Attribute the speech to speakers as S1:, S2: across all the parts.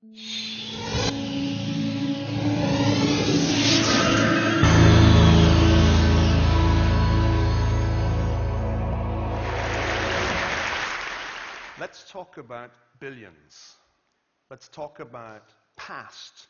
S1: Let's talk about billions. Let's talk about past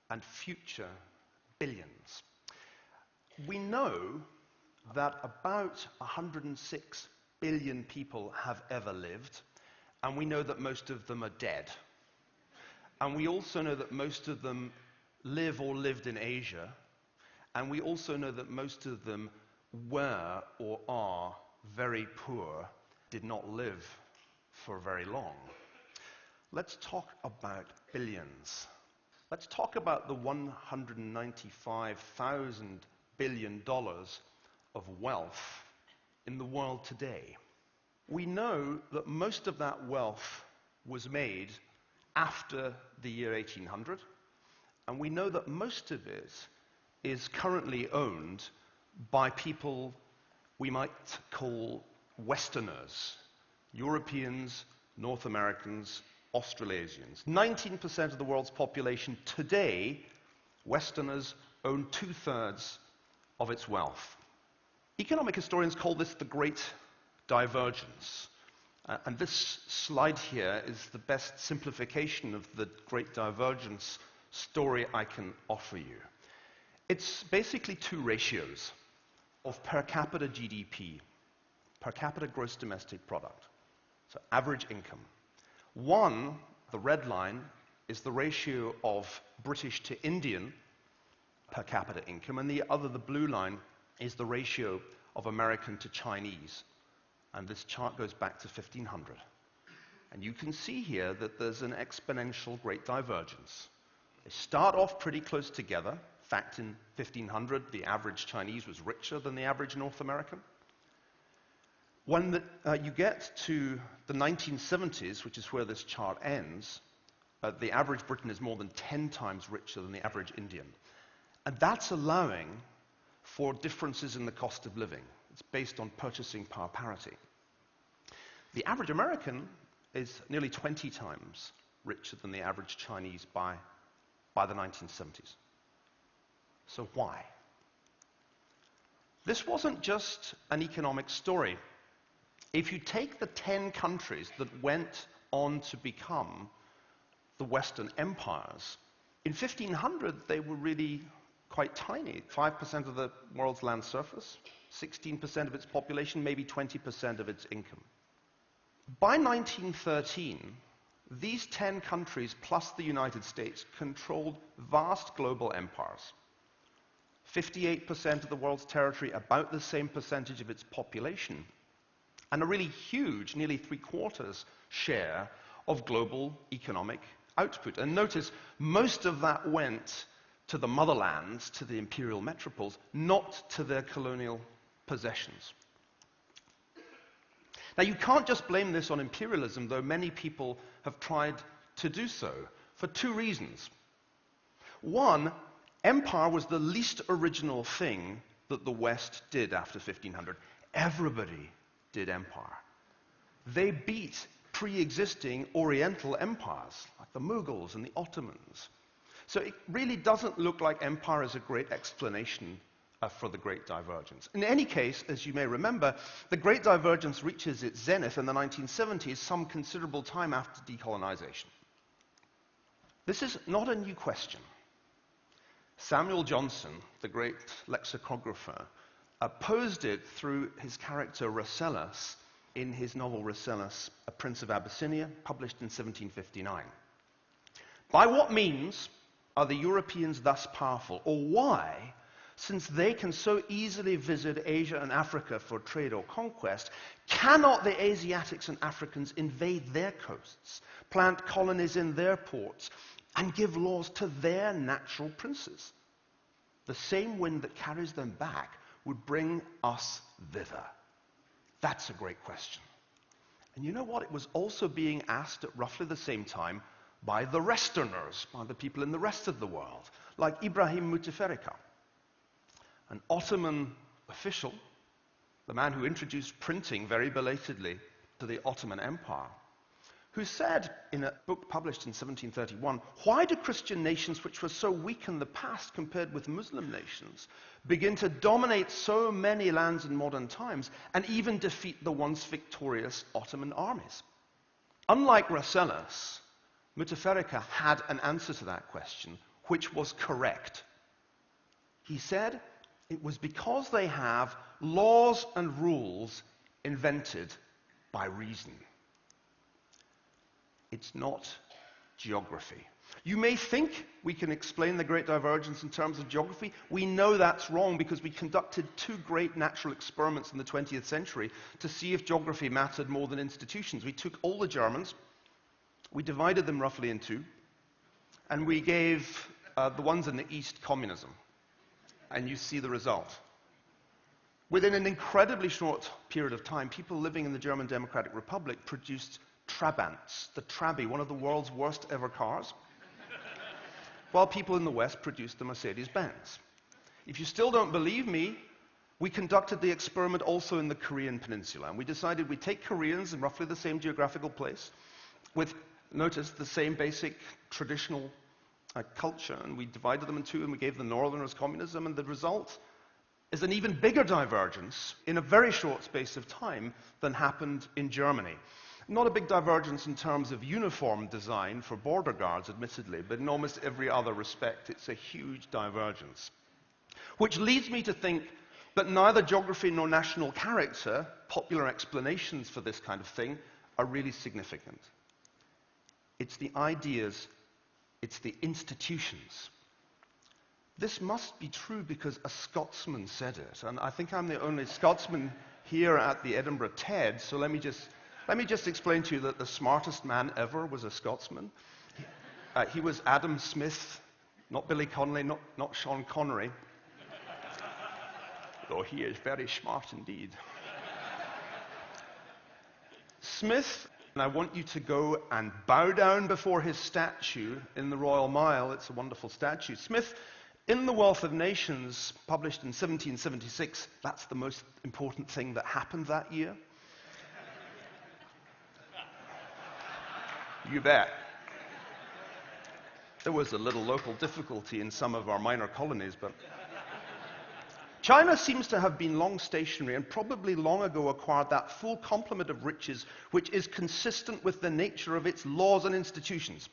S1: and future billions. We know that about 106 billion people have ever lived, and we know that most of them are dead. And we also know that most of them live or lived in Asia, and we also know that most of them were or are very poor, did not live for very long. Let's talk about billions. Let's talk about the $195,000 billion of wealth in the world today. We know that most of that wealth was made after the year 1800, and we know that most of it is currently owned by people we might call Westerners, Europeans, North Americans, Australasians. 19% of the world's population today, Westerners, own 2/3 of its wealth. Economic historians call this the Great Divergence. And this slide here is the best simplification of the Great Divergence story I can offer you. It's basically two ratios of per capita GDP, per capita gross domestic product, so average income. One, the red line, is the ratio of British to Indian per capita income, and the other, the blue line, is the ratio of American to Chinese. And this chart goes back to 1500. And you can see here that there's an exponential great divergence. They start off pretty close together. In fact, in 1500, the average Chinese was richer than the average North American. When you get to the 1970s, which is where this chart ends, the average Briton is more than 10 times richer than the average Indian. And that's allowing for differences in the cost of living. It's based on purchasing power parity. The average American is nearly 20 times richer than the average Chinese by the 1970s. So why? This wasn't just an economic story. If you take the 10 countries that went on to become the Western empires, in 1500 they were really quite tiny. 5% of the world's land surface, 16% of its population, maybe 20% of its income. By 1913, these 10 countries plus the United States controlled vast global empires. 58% of the world's territory, about the same percentage of its population, and a really huge, nearly 3/4 share of global economic output. And notice, most of that went to the motherlands, to the imperial metropoles, not to their colonial possessions. Now, you can't just blame this on imperialism, though many people have tried to do so, for two reasons. One, empire was the least original thing that the West did after 1500. Everybody did empire. They beat pre-existing Oriental empires, like the Mughals and the Ottomans. So it really doesn't look like empire is a great explanation for the Great Divergence. In any case, as you may remember, the Great Divergence reaches its zenith in the 1970s, some considerable time after decolonization. This is not a new question. Samuel Johnson, the great lexicographer, posed it through his character Rasselas in his novel Rasselas, A Prince of Abyssinia, published in 1759. By what means are the Europeans thus powerful, or why, since they can so easily visit Asia and Africa for trade or conquest, cannot the Asiatics and Africans invade their coasts, plant colonies in their ports, and give laws to their natural princes? The same wind that carries them back would bring us thither. That's a great question. And you know what? It was also being asked at roughly the same time by the Westerners, by the people in the rest of the world, like Ibrahim Mutafarrika, an Ottoman official, the man who introduced printing very belatedly to the Ottoman Empire, who said in a book published in 1731, "Why do Christian nations, which were so weak in the past compared with Muslim nations, begin to dominate so many lands in modern times and even defeat the once victorious Ottoman armies?" Unlike Rasselas, Muteferica had an answer to that question, which was correct. He said it was because they have laws and rules invented by reason. It's not geography. You may think we can explain the Great Divergence in terms of geography. We know that's wrong because we conducted two great natural experiments in the 20th century to see if geography mattered more than institutions. We took all the Germans, we divided them roughly in two, and we gave the ones in the East communism. And you see the result. Within an incredibly short period of time, people living in the German Democratic Republic produced Trabants, the Trabi, one of the world's worst ever cars, while people in the West produced the Mercedes-Benz. If you still don't believe me, we conducted the experiment also in the Korean peninsula, and we decided we'd take Koreans in roughly the same geographical place, with, notice, the same basic traditional culture, and we divided them in two, and we gave the Northerners communism, and the result is an even bigger divergence in a very short space of time than happened in Germany. Not a big divergence in terms of uniform design for border guards, admittedly, but in almost every other respect, it's a huge divergence. Which leads me to think that neither geography nor national character, popular explanations for this kind of thing, are really significant. It's the ideas, it's the institutions. This must be true because a Scotsman said it, and I think I'm the only Scotsman here at the Edinburgh TED, so let me just explain to you that the smartest man ever was a Scotsman. He was Adam Smith, not Billy Connolly, not Sean Connery. Though he is very smart indeed. Smith, and I want you to go and bow down before his statue in the Royal Mile. It's a wonderful statue. Smith, in The Wealth of Nations, published in 1776, that's the most important thing that happened that year. You bet. There was a little local difficulty in some of our minor colonies, but China seems to have been long stationary and probably long ago acquired that full complement of riches which is consistent with the nature of its laws and institutions.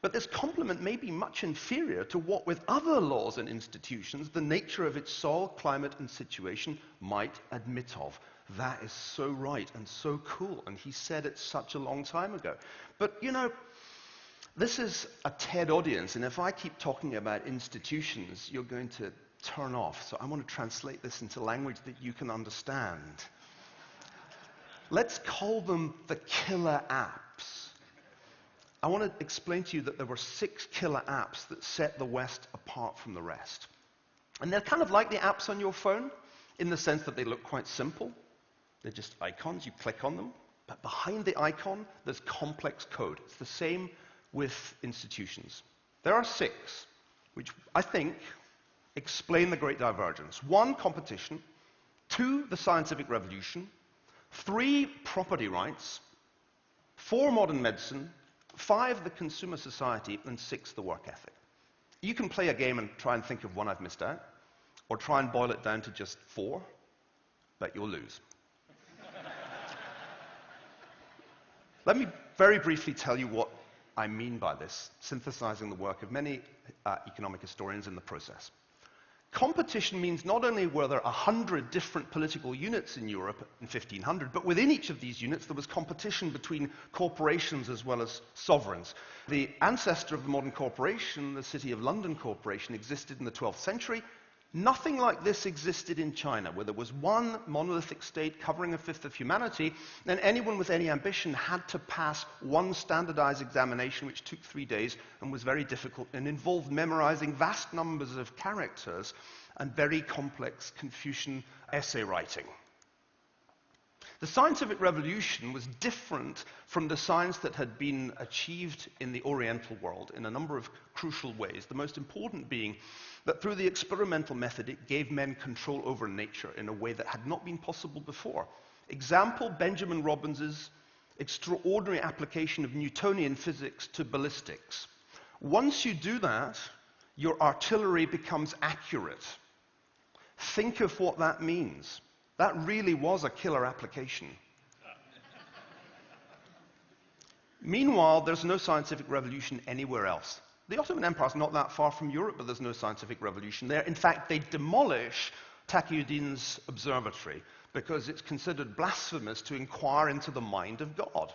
S1: But this complement may be much inferior to what with other laws and institutions the nature of its soil, climate, and situation might admit of. That is so right and so cool, and he said it such a long time ago. But, you know, this is a TED audience, and if I keep talking about institutions, you're going to turn off. So I want to translate this into language that you can understand. Let's call them the killer apps. I want to explain to you that there were 6 killer apps that set the West apart from the rest. And they're kind of like the apps on your phone, in the sense that they look quite simple. They're just icons, you click on them. But behind the icon, there's complex code. It's the same with institutions. There are 6, which I think explain the Great Divergence. 1, competition. 2, the scientific revolution. 3, property rights. 4, modern medicine. 5, the consumer society. And 6, the work ethic. You can play a game and try and think of one I've missed out, or try and boil it down to just 4, but you'll lose. Let me very briefly tell you what I mean by this, synthesizing the work of many economic historians in the process. Competition means not only were there 100 different political units in Europe in 1500, but within each of these units there was competition between corporations as well as sovereigns. The ancestor of the modern corporation, the City of London Corporation, existed in the 12th century. Nothing like this existed in China, where there was one monolithic state covering a fifth of humanity, and anyone with any ambition had to pass one standardized examination which took 3 days and was very difficult and involved memorizing vast numbers of characters and very complex Confucian essay writing. The scientific revolution was different from the science that had been achieved in the Oriental world in a number of crucial ways, the most important being that through the experimental method it gave men control over nature in a way that had not been possible before. Example, Benjamin Robbins's extraordinary application of Newtonian physics to ballistics. Once you do that, your artillery becomes accurate. Think of what that means. That really was a killer application. Meanwhile, there's no scientific revolution anywhere else. The Ottoman Empire is not that far from Europe, but there's no scientific revolution there. In fact, they demolish Taqiyuddin's observatory because it's considered blasphemous to inquire into the mind of God.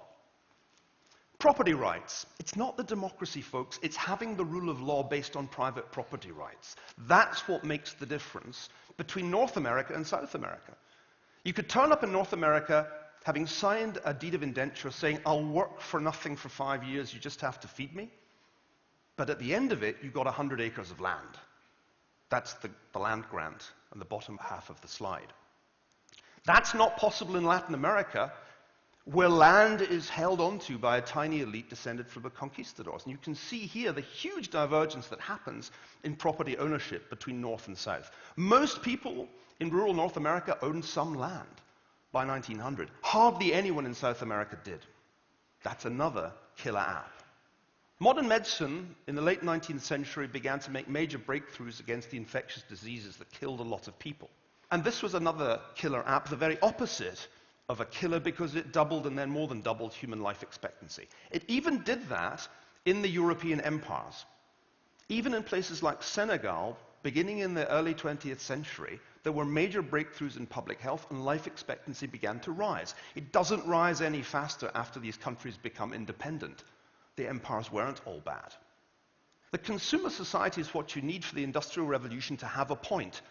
S1: Property rights. It's not the democracy, folks. It's having the rule of law based on private property rights. That's what makes the difference between North America and South America. You could turn up in North America having signed a deed of indenture saying, I'll work for nothing for 5 years, you just have to feed me. But at the end of it, you got 100 acres of land. That's the land grant on the bottom half of the slide. That's not possible in Latin America, where land is held onto by a tiny elite descended from the conquistadors. And you can see here the huge divergence that happens in property ownership between North and South. Most people in rural North America owned some land by 1900. Hardly anyone in South America did. That's another killer app. Modern medicine in the late 19th century began to make major breakthroughs against the infectious diseases that killed a lot of people. And this was another killer app, the very opposite of a killer, because it doubled and then more than doubled human life expectancy. It even did that in the European empires. Even in places like Senegal, beginning in the early 20th century, there were major breakthroughs in public health and life expectancy began to rise. It doesn't rise any faster after these countries become independent. The empires weren't all bad. The consumer society is what you need for the Industrial Revolution to have a point.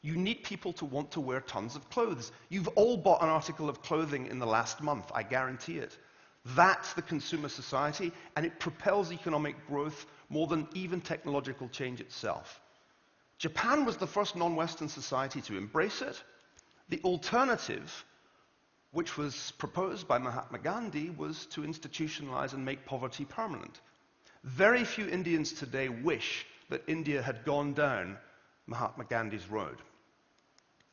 S1: You need people to want to wear tons of clothes. You've all bought an article of clothing in the last month, I guarantee it. That's the consumer society, and it propels economic growth more than even technological change itself. Japan was the first non-Western society to embrace it. The alternative, which was proposed by Mahatma Gandhi, was to institutionalize and make poverty permanent. Very few Indians today wish that India had gone down Mahatma Gandhi's road.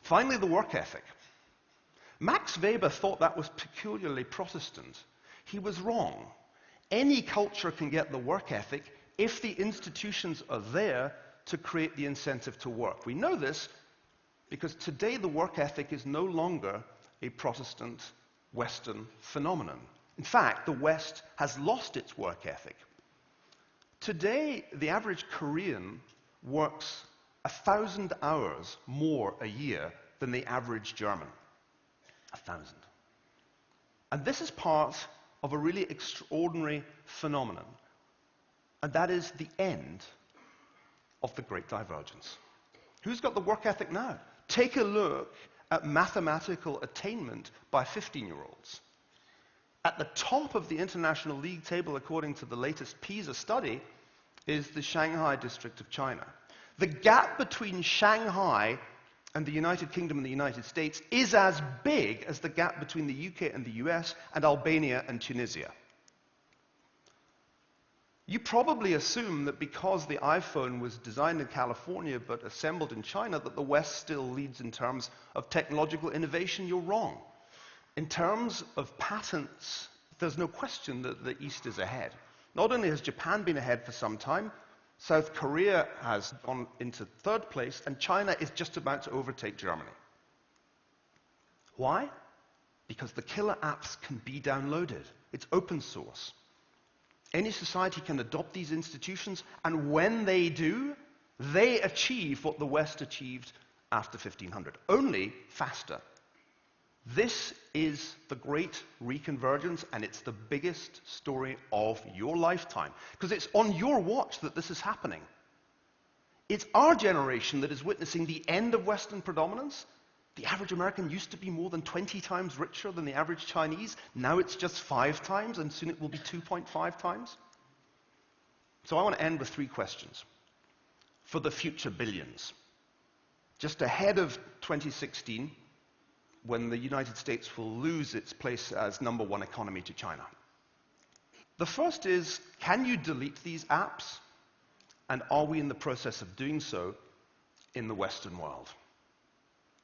S1: Finally, the work ethic. Max Weber thought that was peculiarly Protestant. He was wrong. Any culture can get the work ethic if the institutions are there to create the incentive to work. We know this because today the work ethic is no longer a Protestant Western phenomenon. In fact, the West has lost its work ethic. Today, the average Korean works 1,000 hours more a year than the average German. 1,000. And this is part of a really extraordinary phenomenon. And that is the end of the Great Divergence. Who's got the work ethic now? Take a look at mathematical attainment by 15-year-olds. At the top of the International League table, according to the latest PISA study, is the Shanghai district of China. The gap between Shanghai and the United Kingdom and the United States is as big as the gap between the UK and the US and Albania and Tunisia. You probably assume that because the iPhone was designed in California but assembled in China, that the West still leads in terms of technological innovation. You're wrong. In terms of patents, there's no question that the East is ahead. Not only has Japan been ahead for some time, South Korea has gone into third place, and China is just about to overtake Germany. Why? Because the killer apps can be downloaded. It's open source. Any society can adopt these institutions, and when they do, they achieve what the West achieved after 1500, only faster. This is the great reconvergence, and it's the biggest story of your lifetime, because it's on your watch that this is happening. It's our generation that is witnessing the end of Western predominance. The average American used to be more than 20 times richer than the average Chinese. Now it's just 5 times, and soon it will be 2.5 times. So I want to end with 3 questions for the future billions. Just ahead of 2016, when the United States will lose its place as #1 economy to China. The first is, can you delete these apps? And are we in the process of doing so in the Western world?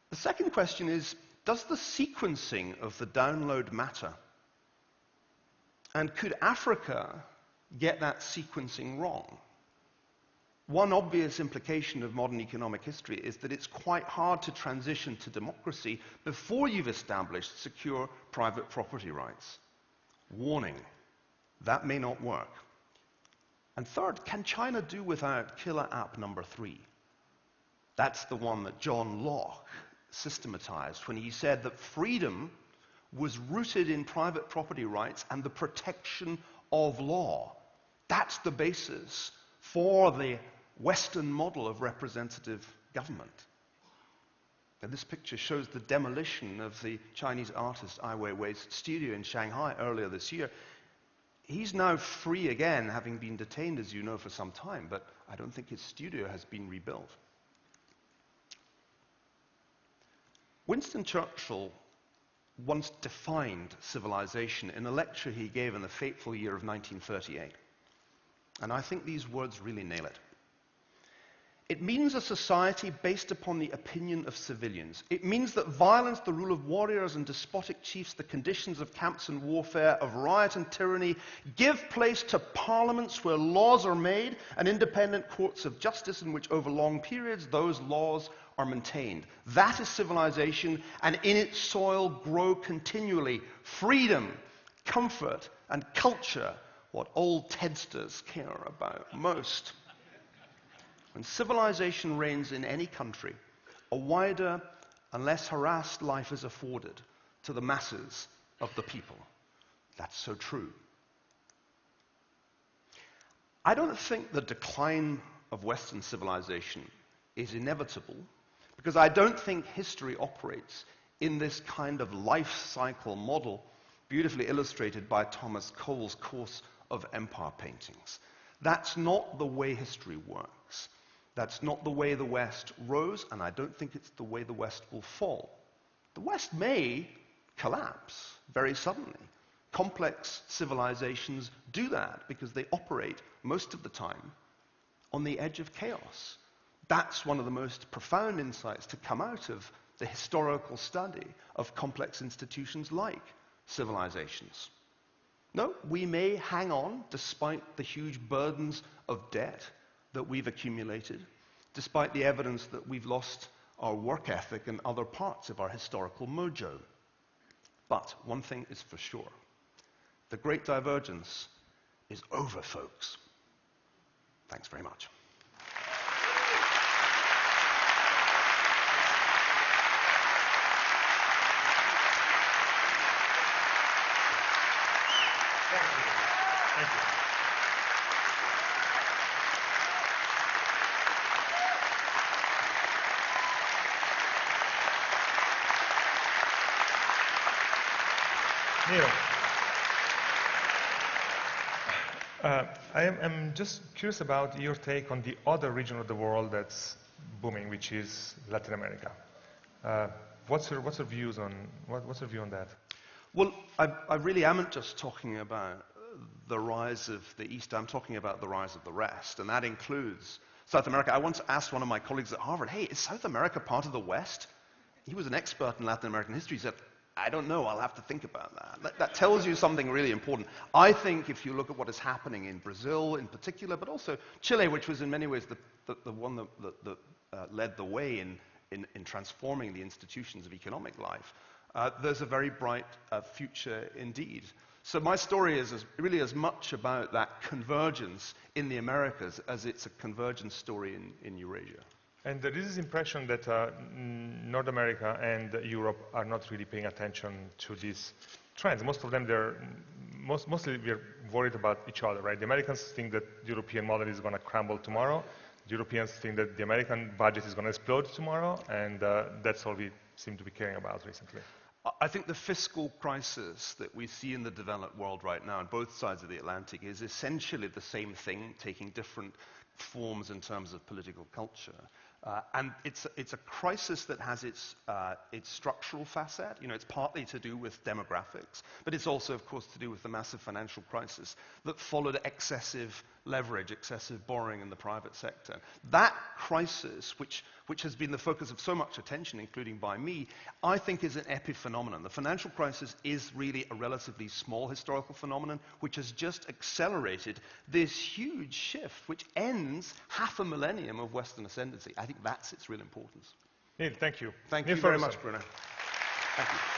S1: The second question is, does the sequencing of the download matter? And could Africa get that sequencing wrong? One obvious implication of modern economic history is that it's quite hard to transition to democracy before you've established secure private property rights. Warning, that may not work. And third, can China do without killer app number 3? That's the one that John Locke systematized when he said that freedom was rooted in private property rights and the protection of law. That's the basis for the Western model of representative government. And this picture shows the demolition of the Chinese artist Ai Weiwei's studio in Shanghai earlier this year. He's now free again, having been detained, as you know, for some time, but I don't think his studio has been rebuilt. Winston Churchill once defined civilization in a lecture he gave in the fateful year of 1938. And I think these words really nail it. It means a society based upon the opinion of civilians. It means that violence, the rule of warriors and despotic chiefs, the conditions of camps and warfare, of riot and tyranny, give place to parliaments where laws are made and independent courts of justice in which over long periods those laws are maintained. That is civilization, and in its soil grow continually freedom, comfort, and culture, what old Tedsters care about most. When civilization reigns in any country, a wider and less harassed life is afforded to the masses of the people. That's so true. I don't think the decline of Western civilization is inevitable, because I don't think history operates in this kind of life cycle model beautifully illustrated by Thomas Cole's course of empire paintings. That's not the way history works. That's not the way the West rose, and I don't think it's the way the West will fall. The West may collapse very suddenly. Complex civilizations do that because they operate most of the time on the edge of chaos. That's one of the most profound insights to come out of the historical study of complex institutions like civilizations. No, we may hang on despite the huge burdens of debt that we've accumulated, despite the evidence that we've lost our work ethic and other parts of our historical mojo. But one thing is for sure, the Great Divergence is over, folks. Thanks very much.
S2: Thank you. Neil, I'm just curious about your take on the other region of the world that's booming, which is Latin America. What's your views on what's your view on that?
S1: Well, I really am just talking about the rise of the East. I'm talking about the rise of the rest, and that includes South America. I once asked one of my colleagues at Harvard, hey, is South America part of the West? He was an expert in Latin American history. He said, I don't know, I'll have to think about that. That tells you something really important. I think if you look at what is happening in Brazil in particular, but also Chile, which was in many ways the one that led the way in transforming the institutions of economic life, there's a very bright future indeed. So my story is really as much about that convergence in the Americas as it's a convergence story in Eurasia.
S2: And there is this impression that North America and Europe are not really paying attention to these trends. Most of them, mostly we're worried about each other, right? The Americans think that the European model is going to crumble tomorrow. The Europeans think that the American budget is going to explode tomorrow, and that's all we seem to be caring about recently.
S1: I think the fiscal crisis that we see in the developed world right now on both sides of the Atlantic is essentially the same thing, taking different forms in terms of political culture. And it's a crisis that has its structural facet. You know, it's partly to do with demographics, but it's also, of course, to do with the massive financial crisis that followed excessive leverage, excessive borrowing in the private sector. That crisis, which has been the focus of so much attention, including by me, I think is an epiphenomenon. The financial crisis is really a relatively small historical phenomenon, which has just accelerated this huge shift, which ends half a millennium of Western ascendancy. I think that's its real importance.
S2: Neil, thank you.
S1: Thank
S2: Neil
S1: you very
S2: Ferguson.
S1: much, Bruno. Thank you.